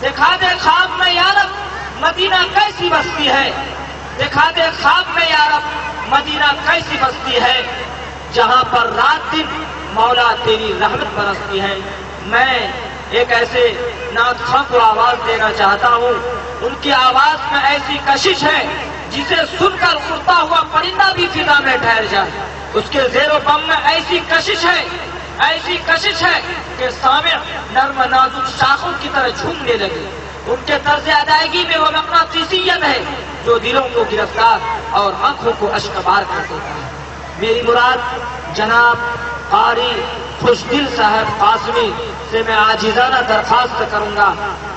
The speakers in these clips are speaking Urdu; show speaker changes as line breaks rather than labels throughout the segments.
دکھا دے خواب میں یا رب مدینہ کیسی بستی ہے، دکھا دے خواب میں یا رب مدینہ کیسی بستی ہے، جہاں پر رات دن مولا تیری رحمت برستی ہے۔ میں ایک ایسے نعت خواں کو آواز دینا چاہتا ہوں، ان کی آواز میں ایسی کشش ہے جسے سن کر اڑتا ہوا پرندہ بھی فضا میں ٹھہر جائے۔ اس کے زیر و بم میں ایسی کشش ہے کہ سامع نرم نازک شاخوں کی طرح جھومنے لگے۔ ان کے طرز ادائیگی میں وہ مقناطیسیت ہے جو دلوں کو گرفتار اور آنکھوں کو اشکبار کر دیتا ہے۔ میری مراد جناب قاری خوش دل صاحب قاسمی سے میں عاجزانہ درخواست کروں گا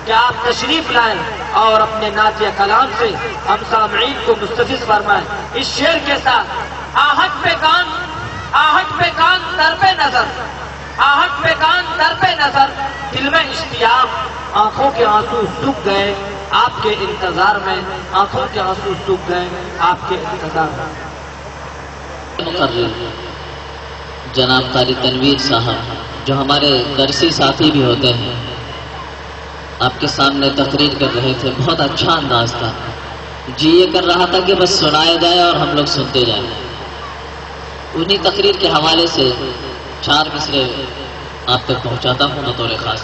کہ آپ تشریف لائیں اور اپنے نعتیہ کلام سے ہم سامعین کو مستفیض فرمائیں۔ اس شعر کے ساتھ آہٹ پہ کان در پہ نظر، آہٹ پہ کان در پہ نظر، دل میں اشتیاق، آنکھوں کے آنسو سوکھ گئے آپ کے انتظار میں، آنکھوں کے آنسو سوکھ گئے آپ کے انتظار میں۔
مقرر جناب قاری تنویر صاحب جو ہمارے درسی ساتھی بھی ہوتے ہیں، آپ کے سامنے تقریر کر رہے تھے، بہت اچھا انداز تھا، جی یہ کر رہا تھا کہ بس سنایا جائے اور ہم لوگ سنتے جائیں۔ انہی تقریر کے حوالے سے 4 مصرے آپ تک پہنچاتا ہوں بطور خاص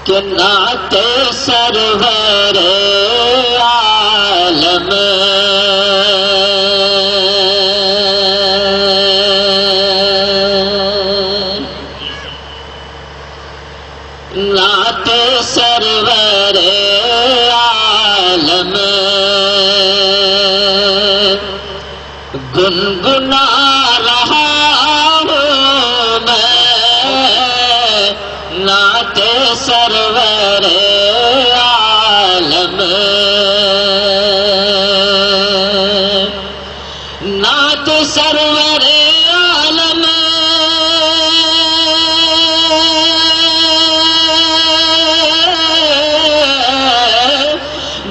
کہ نعت سرور عالم نعت سرور عالم گنگنا رہا ہوں میں، نعت سرور عالم نعت سرور عالم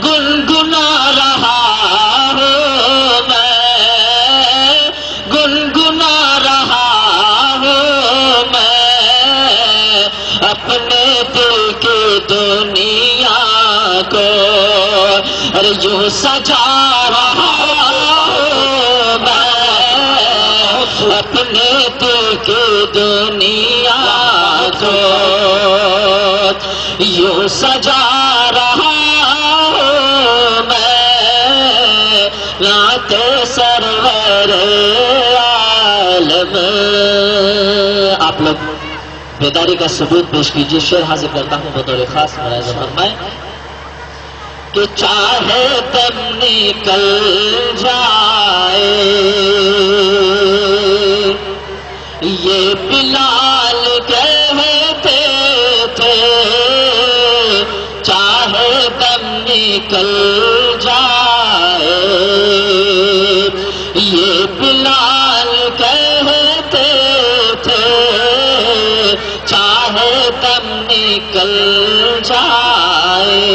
گنگنا رہا ہوں میں، گنگنا رہا ہوں میں، اپنے دل کی دنیا کو اور یوں سجا رہا ہوں میں، اپنے دل کی دنیا کو یوں سجا رہا ہوں میں، نعت سرور عالم۔ آپ لوگ بیداری کا ثبوت پیش کیجیے، شعر حاضر کرتا ہوں بطور خاص، ملاحظہ فرمائیں کہ چاہے دم نکل جائے یہ بلال کہتے تھے، چاہے دم نکل جائے یہ بلال کہتے تھے، چاہے دم نکل جائے،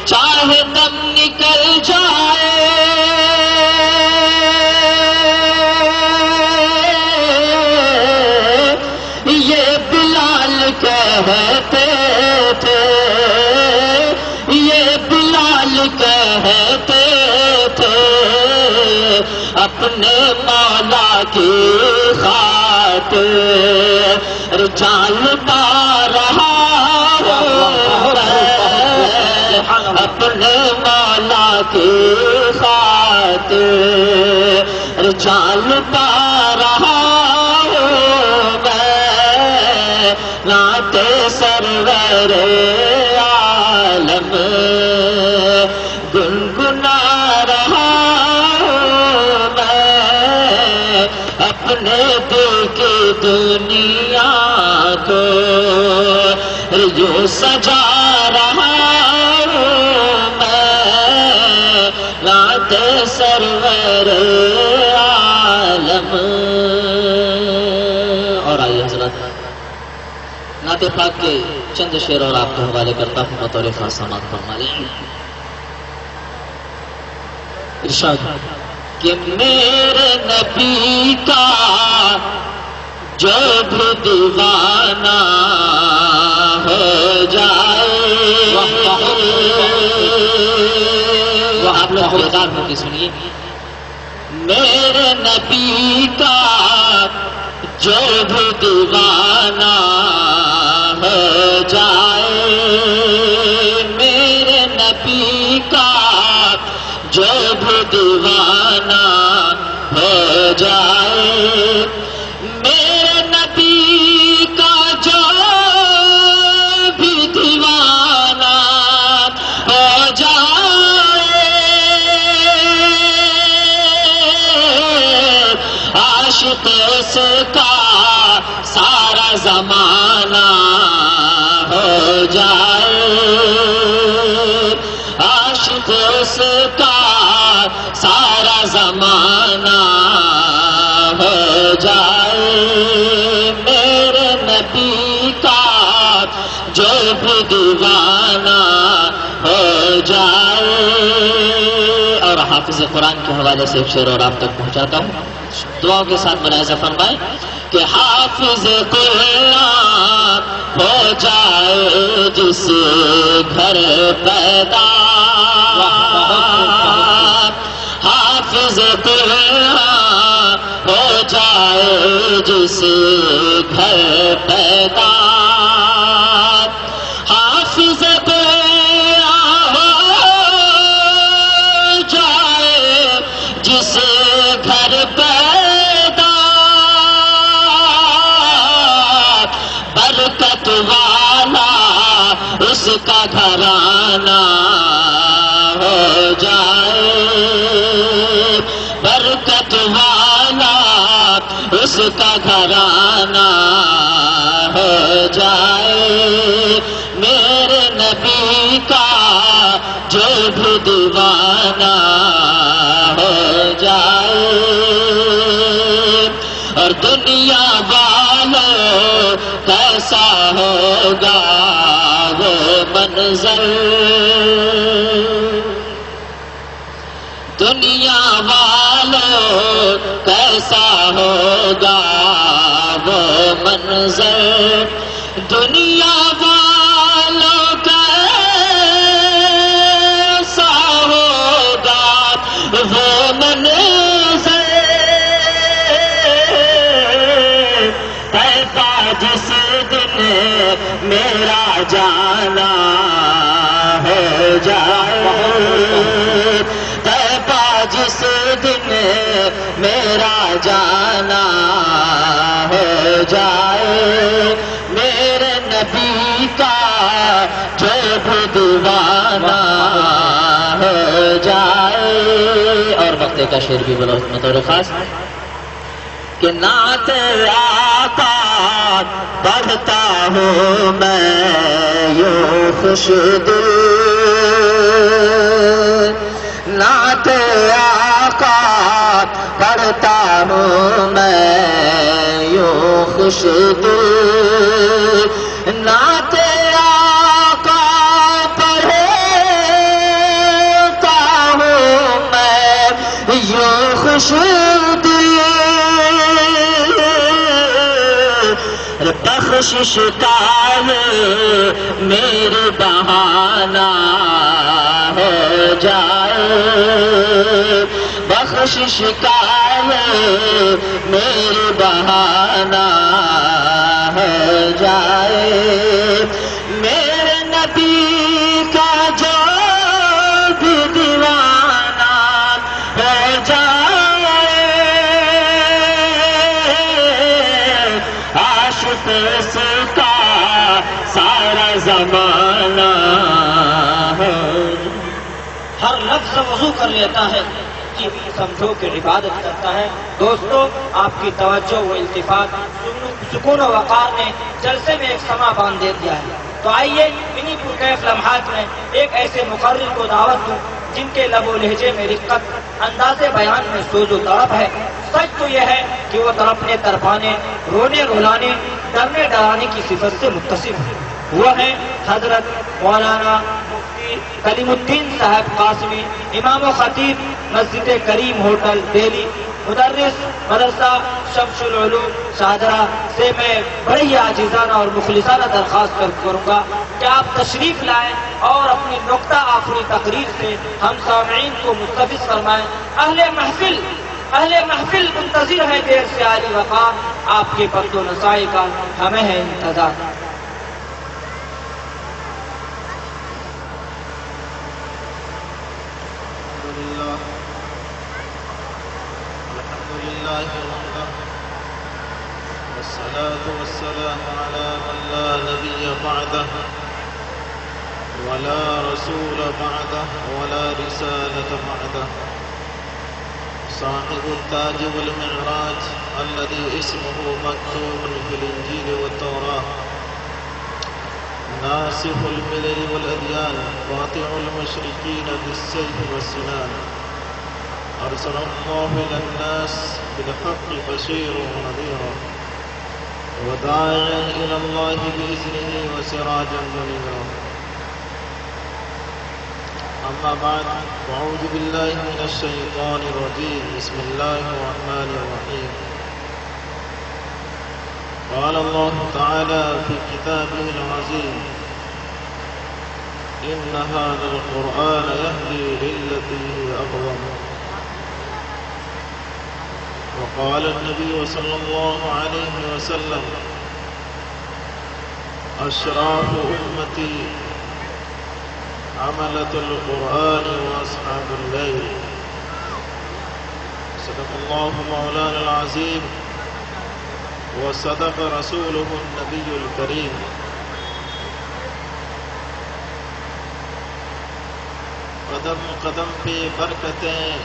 چاہے دم نکل جائے یہ بلال کہتے تھے، یہ بلال کہتے تھے، اپنے مولا کی خاطر جان پا رہا ہوں میں، اپنے مولا کی خاطر جان پا رہا ہوں میں، نعت سرور عالم گنگنا رہا ہوں میں، اپنے دل کی دنیا کو یوں سجا رہا ہوں میں، نعت سرور عالم۔ اور آئیے حضرات نعت پاک کے چند شعر اور آپ کے حوالے کرتا ہوں بطور خاص، سماعت فرمائیں۔ ارشاد کہ میرے نبی کا جو بھی دیوانہ ہو جائے. وہ آپ لوگ بیدار ہو کے سنیے. میرے نبی کا جو بھی دیوانہ ہو جائے, میرے نبی کا جو بھی دیوانہ ہو جائے, میرے نبی کا جو بھی دیوانہ ہو جائے, عاشق اس کا سارا زمانہ ہو جائے, عاشق اس کا سارا زمانہ ہو جائے, میرے نبی کا جو بھی دیوانہ ہو جائے. اور حافظ قرآن کے حوالے سے ایک شعر اور آپ تک پہنچاتا ہوں, دعاؤں کے ساتھ ملاحظہ فرمائیں کہ حافظ قرآن ہو جائے جس گھر پیدا, حافظ قرآن ہو جائے جس گھر پیدا, حافظ قرآن ہو جائے جس گھر پیدا, برکت والا اس کا گھرانہ ہو جائے, برکت والا اس کا گھرانہ ہو جائے, میرے نبی کا جو بھی دیوانہ ہو جائے. اور دنیا والوں کیسا ہوگا وہ منظر, دنیا والوں کیسا ہوگا وہ منظر, دنیا والوں کیسا ہوگا وہ منظر, کیسا جس دن میرا جانا ہو جائے, جس دن میرا جانا ہو جائے, میرے نبی کا جو بھی دیوانہ ہو جائے. اور وقتے کا شعر بھی بطور خاص کہ نعت آقا پڑھتا ہوں میں یوں خوش دل, نعت آقا پڑھتا ہوں میں یوں خوش دل, نعت آقا پڑھتا ہوں میں یوں خوش دل, بخشش کا میرے بہانہ ہو جائے, بخشش کا میرے بہانہ ہو جائے, میرے نبی کا جو بھی دیوانہ ہو جائے, عاشق اس کا سارا زمانہ ہو.
ہر لفظ وضو کر لیتا ہے, یہ بھی سمجھو کہ عبادت کرتا ہے. دوستو, آپ کی توجہ و التفات سکون و وقار نے جلسے میں ایک سما باندھ دے دیا ہے. تو آئیے انہی پرکیف لمحات میں ایک ایسے مقرر کو دعوت دوں جن کے لب و لہجے میں رقت, انداز بیان میں سوز و تڑپ ہے. سچ تو یہ ہے کہ وہ تڑپنے تڑپانے, رونے رلانے, ڈرنے ڈرانے کی صفت سے متصف ہے. وہ ہے حضرت مولانا مفتی کلیم الدین صاحب قاسمی, امام و خطیب مسجد کریم ہوٹل دہلی. مدرس مدرسہ شمس العلوم شاہدرہ سے میں بڑی ہی عاجزانہ اور مخلصانہ درخواست کروں گا کہ آپ تشریف لائیں اور اپنی نقطہ آخری تقریر سے ہم سامعین کو مستفیض فرمائیں۔ اہل محفل منتظر ہے دیر سے عالی وقار، آپ کے پرد و نسائی کا ہمیں ہے انتظار۔
والصلاة والسلام على من لا نبي بعده ولا رسول بعده ولا رسالة بعده، صاحب التاج والمعراج الذي اسمه مكتوب في الإنجيل والتوراة، ناسخ الملل والأديان، قاطع المشركين بالسيف والسنان، أرسل الله إلى الناس بالحق بشيرا ونذيرا وداعيا إلى الله بإذنه وسراجا منيرا. أما بعد، أعوذ بالله من الشيطان الرجيم. بسم الله الرحمن الرحيم. قال الله تعالى في كتابه العزيز: إن هذا القرآن يهدي للتي هي أقوم. وقال النبي صلى الله عليه وسلم: أشراف أمتي عملة القرآن وأصحاب الليل. صدق الله مولانا العظيم وصدق رسوله النبي الكريم. قدم قدم پہ برکتیں،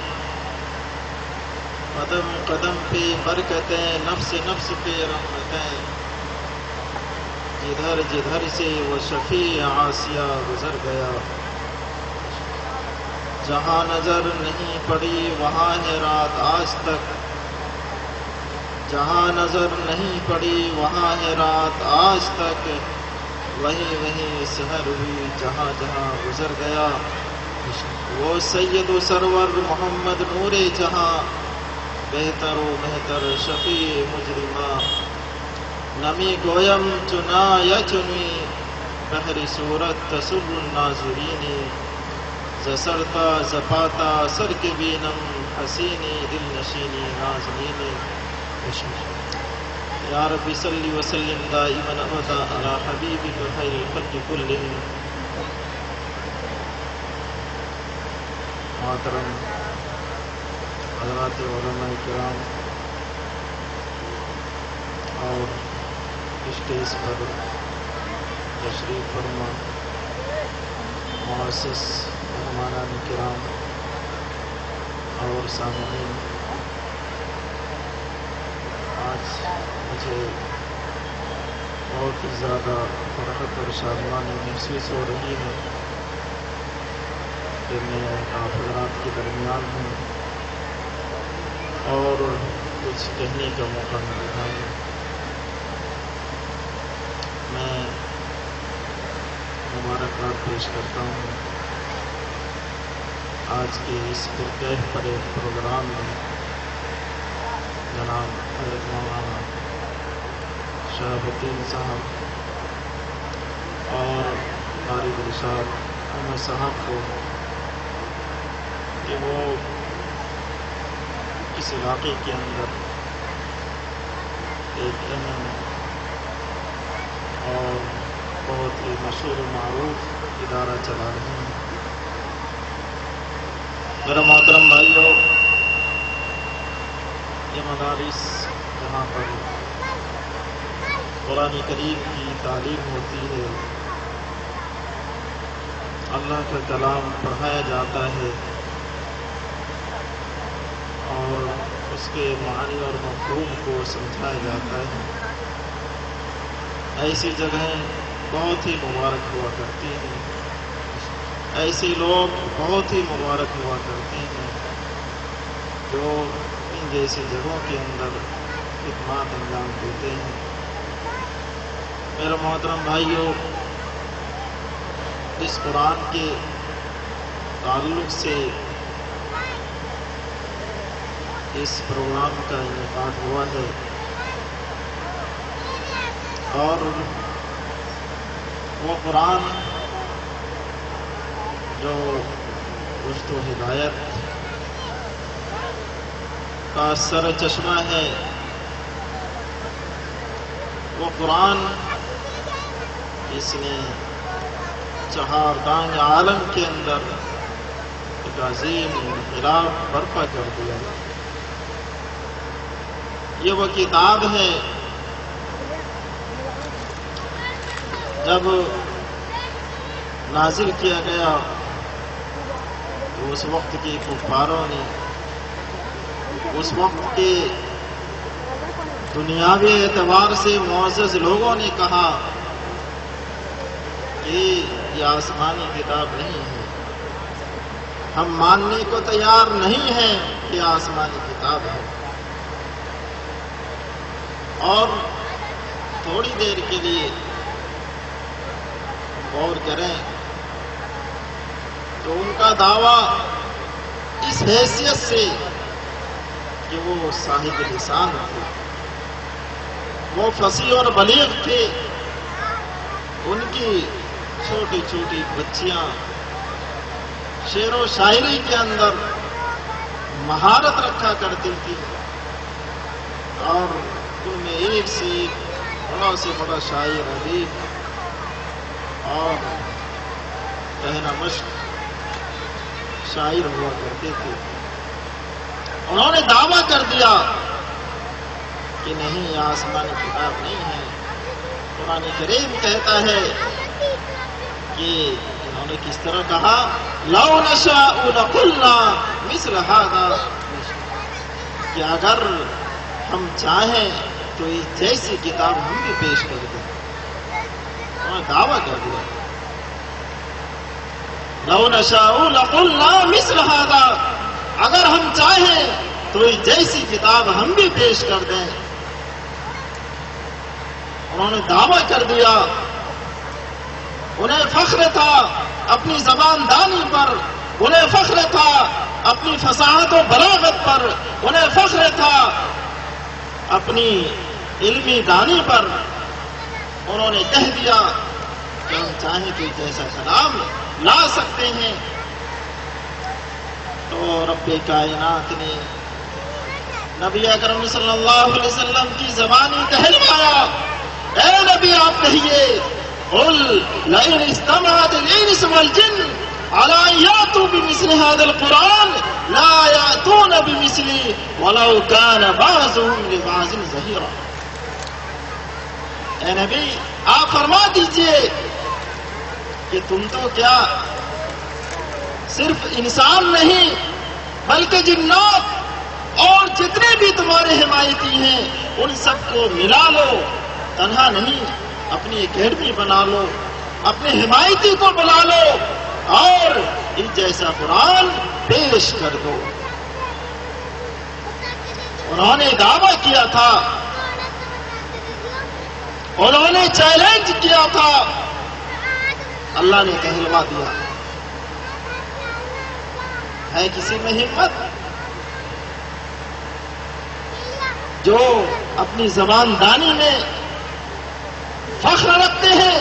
قدم قدم پہ برکتیں، نفس نفس پہ رحمتیں، جدھر جدھر سے وہ شفیع عاصیہ گزر گیا. جہاں نظر نہیں پڑی وہاں ہے رات آج تک، جہاں نظر نہیں پڑی وہاں ہے رات آج تک، وہیں وہیں سحر ہوئی جہاں جہاں گزر گیا. وہ سید و سرور محمد نور جہاں، بہتر و بہتر شفیع مجرمہ، نمی گویم چنا یا چنوی، بحری صورت تسر الناظرین، زسرتا زپاتا سر کے بینم، حسینی دل نشینی نازنین. یا رب صلی وسلم دائما ابدا علی حبیبک خیر الخلق کلہم. محترم حضرات علماء کرام اور اسٹیج پر تشریف فرما معزز مہمانان کرام اور سامعین، آج مجھے بہت ہی زیادہ فرحت اور شادمانی محسوس ہو رہی ہے کہ میں آپ حضرات کے درمیان ہوں اور کچھ کہنے کا موقع مل رہا ہے. میں مبارکباد پیش کرتا ہوں آج کے اس پرکیف پڑے پروگرام میں جناب حضرت مولانا شہاب الدین صاحب اور قاری ارشاد احمد صاحب کو کہ وہ اس علاقے کے اندر ایک اہم اور بہت ہی مشہور و معروف ادارہ چلا رہے ہیں. میرا محترم بھائیوں، یہ مدارس جہاں پر قرآن کریم کی تعلیم ہوتی ہے، اللہ کا کلام پڑھایا جاتا ہے اور اس کے معنی اور مفہوم کو سمجھایا جاتا ہے، ایسی جگہیں بہت ہی مبارک ہوا کرتی ہیں، ایسے لوگ بہت ہی مبارک ہوا کرتے ہیں جو ان جیسی جگہوں کے اندر خدمات انجام دیتے ہیں. میرے محترم بھائیوں، اس قرآن کے تعلق سے اس پروگرام کا انعقاد ہوا ہے اور وہ قرآن جو رشد و ہدایت کا سر چشمہ ہے، وہ قرآن اس نے چہار دانگ عالم کے اندر ایک عظیم انقلاب برپا کر دیا۔ یہ وہ کتاب ہے جب نازل کیا گیا تو اس وقت کے کفاروں نے، اس وقت کے دنیاوی اعتبار سے معزز لوگوں نے کہا کہ یہ آسمانی کتاب نہیں ہے، ہم ماننے کو تیار نہیں ہیں کہ آسمانی کتاب ہے۔ اور تھوڑی دیر کے لیے غور کریں تو ان کا دعویٰ اس حیثیت سے کہ وہ صاحب لسان تھے، وہ فصیح اور بلیغ تھے، ان کی چھوٹی چھوٹی بچیاں شعر و شاعری کے اندر مہارت رکھا کرتی تھی، اور ان میں ایک سے ایک بڑا سے بڑا شاعر، ادیب اور کہنا مشق شاعر ہوا کرتے تھے۔ انہوں نے دعویٰ کر دیا کہ نہیں، یہ آسمانی کتاب نہیں ہے۔ قرآن کریم کہتا ہے کہ انہوں نے کس طرح کہا، لَوْ نَشَاءُ لَقُلْنَا مِثْلَ هَذَا، کہ اگر ہم چاہیں تو اس جیسی کتاب ہم بھی پیش کر دیں۔ انہوں نے دعویٰ کر دیا، لَوْ نَشَاءُ لَقُلْنَا مِثْلَ هَذَا، اگر ہم چاہیں تو اس جیسی کتاب ہم بھی پیش کر دیں۔ انہوں نے دعویٰ کر دیا، انہیں فخر تھا اپنی زبان دانی پر، انہیں فخر تھا اپنی فصاحت و بلاغت پر، انہیں فخر تھا اپنی علمی دانی پر۔ انہوں نے کہہ دیا کہ ہم چاہیں تو ایسا کلام لا سکتے ہیں۔ تو رب کائنات نے نبی اکرم صلی اللہ علیہ وسلم کی زبانی کہلوایا، اے نبی آپ کہیے، قل لئن اجتمعت الانس والجن على ان ياتوا بمثل هذا القرآن لا ياتون بمثله ولو كان بعضهم لبعض ظهيرا۔ اے نبی آپ فرما دیجئے کہ تم تو کیا صرف انسان نہیں بلکہ جنات اور جتنے بھی تمہارے حمایتی ہیں ان سب کو ملا لو، تنہا نہیں، اپنی اکیڈمی بنا لو، اپنے حمایتی کو بلا لو اور اس جیسا قرآن پیش کر دو۔ انہوں نے دعویٰ کیا تھا، انہوں نے چیلنج کیا تھا، اللہ نے کہلوا دیا۔ ہے کسی میں ہمت جو اپنی زبان دانی میں فخر رکھتے ہیں،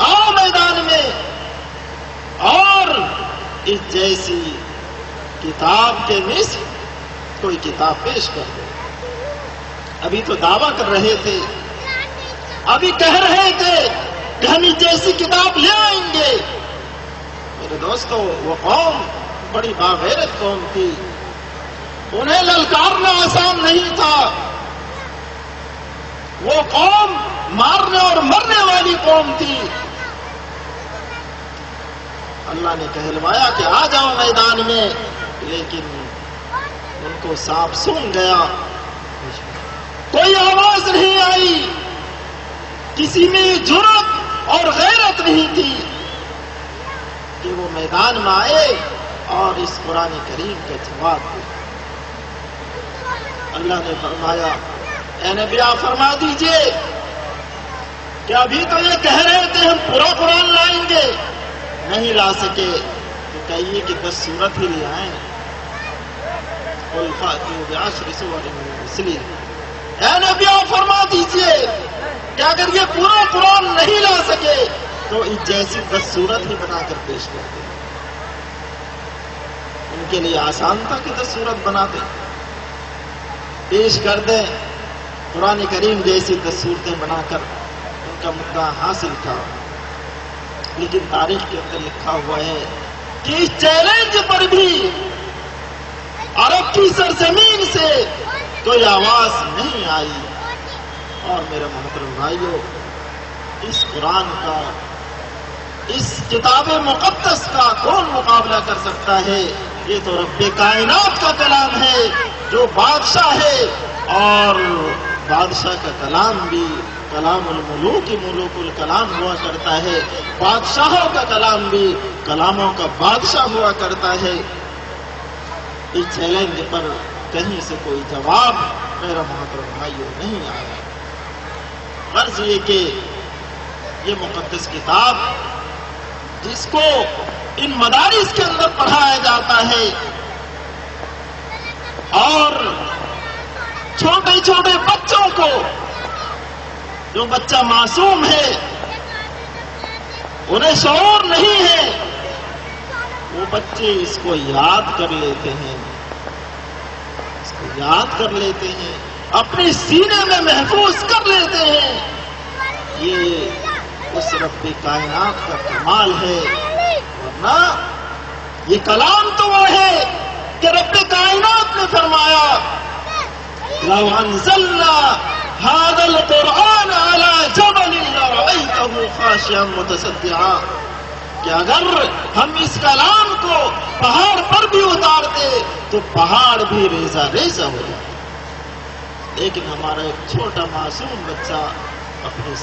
آؤ میدان میں اور اس جیسی کتاب کے مثل کوئی کتاب پیش کر دو۔ ابھی تو دعویٰ کر رہے تھے، ابھی کہہ رہے تھے کہ ہم اس جیسی کتاب لے آئیں گے۔ میرے دوستو، وہ قوم بڑی باغیرت قوم تھی، انہیں للکارنا آسان نہیں تھا۔ وہ قوم مارنے اور مرنے والی قوم تھی۔ اللہ نے کہلوایا کہ آ جاؤ میدان میں، لیکن ان کو سانپ سونگھ گیا، کوئی آواز نہیں آئی، کسی میں جرأت اور غیرت نہیں تھی کہ وہ میدان میں آئے اور اس قرآن کریم کا جواب دے۔ اللہ نے فرمایا، اے نبی آپ فرما دیجئے کہ ابھی تو یہ کہہ رہے تھے ہم پورا قرآن لائیں گے، نہیں لا سکے تو کہیے کہ 10 سورت ہی لے آئیں۔ قل فأتوا بعشر سور مثله۔ اے نبی آپ فرما دیجئے کہ اگر یہ پورا قرآن نہیں لا سکے تو اس جیسی 10 سورت ہی بنا کر پیش کر دیں۔ ان کے لیے آسان تھا کہ 10 سورت بنا دیں، پیش کر دیں۔ قرآن کریم جیسی 10 سورتیں بنا کر ان کا مدعا حاصل تھا، لیکن تاریخ کے اندر لکھا ہوا ہے کہ اس چیلنج پر بھی عرب کی سرزمین سے کوئی آواز نہیں آئی۔ اور میرے محترم بھائیو، اس قرآن کا، اس کتاب مقدس کا کون مقابلہ کر سکتا ہے؟ یہ تو رب کائنات کا کلام ہے جو بادشاہ ہے، اور بادشاہ کا کلام بھی کلام الملوک ملوک الکلام ہوا کرتا ہے، بادشاہوں کا کلام بھی کلاموں کا بادشاہ ہوا کرتا ہے۔ اس چیلنج پر کہیں سے کوئی جواب میرا محترم بھائیوں نہیں آیا۔ غرض یہ کہ یہ مقدس کتاب جس کو ان مدارس کے اندر پڑھایا جاتا ہے اور چھوٹے چھوٹے بچوں کو، جو بچہ معصوم ہے، انہیں شعور نہیں ہے، وہ بچے اس کو یاد کر لیتے ہیں، اس کو یاد کر لیتے ہیں، اپنے سینے میں محفوظ کر لیتے ہیں۔ یہ اس رب کائنات کا کمال ہے، ورنہ یہ کلام تو وہ ہے کہ رب کائنات نے فرمایا لو انزلنا هذا القرآن على جبل لرأيته خاشعا متصدعا، کہ اگر ہم اس کلام کو پہاڑ پر بھی اتارتے تو پہاڑ بھی ریزہ ریزہ ہو جاتا، لیکن ہمارا ایک چھوٹا معصوم بچہ اپنے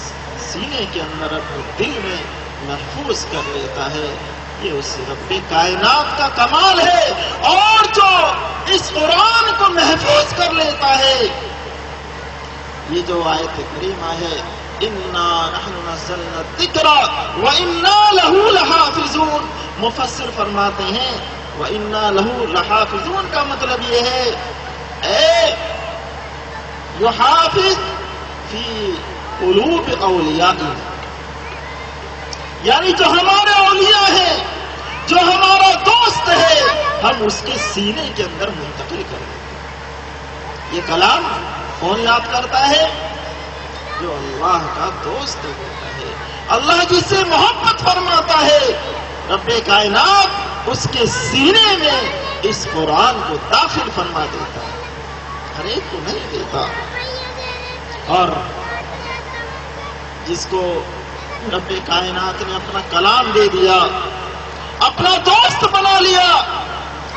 سینے کے اندر، اپنے دل میں محفوظ کر لیتا ہے۔ یہ اس رب کائنات کا کمال ہے، اور جو اس قرآن کو محفوظ کر لیتا ہے، یہ جو آیت کریمہ ہے اِنَّا نَحْنُ نَزَّلْنَا الذِّكْرَ وَإِنَّا لَهُ لَحَافِظُونَ، مفسر فرماتے ہیں وَإِنَّا لَهُ لَحَافِظُونَ کا مطلب یہ ہے اے یحافظ فی قلوب اولیاء، یعنی جو ہمارے اولیاء ہیں، جو ہمارا دوست ہے، ہم اس کے سینے کے اندر منتقل کریں۔ یہ کلام کون یاد کرتا ہے؟ جو اللہ کا دوست ہوتا ہے، اللہ جس سے محبت فرماتا ہے، رب کائنات اس کے سینے میں اس قرآن کو داخل فرما دیتا ہے، ہر ایک کو نہیں دیتا۔ اور جس کو رب کائنات نے اپنا کلام دے دیا، اپنا دوست بنا لیا،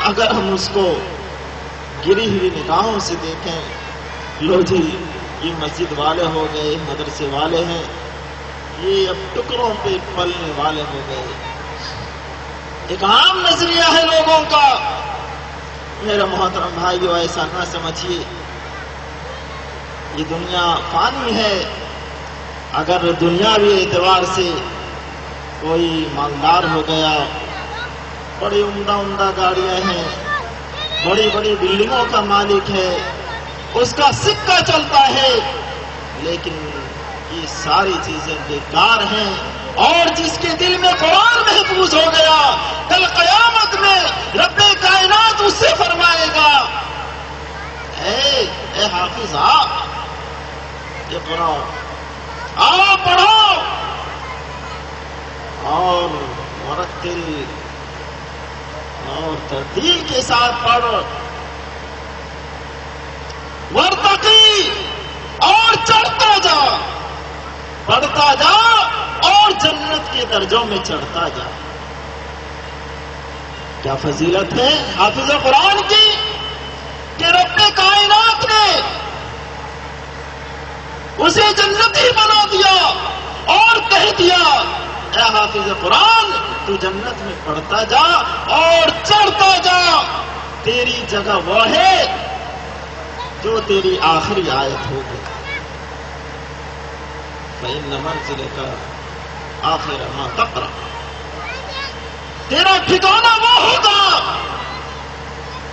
اگر ہم اس کو گری ہوئی نگاہوں سے دیکھیں، لو جی یہ مسجد والے ہو گئے، مدرسے والے ہیں، یہ اب ٹکڑوں پہ پلنے والے ہو گئے، ایک عام نظریہ ہے لوگوں کا۔ میرا محترم بھائیو، ایسا نہ سمجھیے، یہ دنیا فانی ہے۔ اگر دنیاوی اعتبار سے کوئی مالدار ہو گیا، بڑی عمدہ عمدہ گاڑیاں ہیں، بڑی بڑی بلڈنگوں کا مالک ہے، اس کا سکہ چلتا ہے، لیکن یہ ساری چیزیں بیکار ہیں۔ اور جس کے دل میں قرآن محفوظ ہو گیا، کل قیامت میں رب کائنات اس سے فرمائے گا اے حافظ آ، یہ پڑھو، آؤ پڑھو، اور مرتل اور ترتیل کے ساتھ پڑھو، ورتقی، اور چڑھتا جا، پڑھتا جا اور جنت کے درجوں میں چڑھتا جا۔ کیا فضیلت ہے حافظ قرآن کی کہ رب کائنات نے اسے جنتی بنا دیا اور کہہ دیا اے حافظ قرآن تو جنت میں پڑھتا جا اور چڑھتا جا، تیری جگہ وہ ہے جو تیری آخری آیت ہوگی، فَإِنَّ مَنْزِلَكَ آخِرَ مَا تَقْرَأُ، تیرا ٹھکانہ وہ ہوگا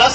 10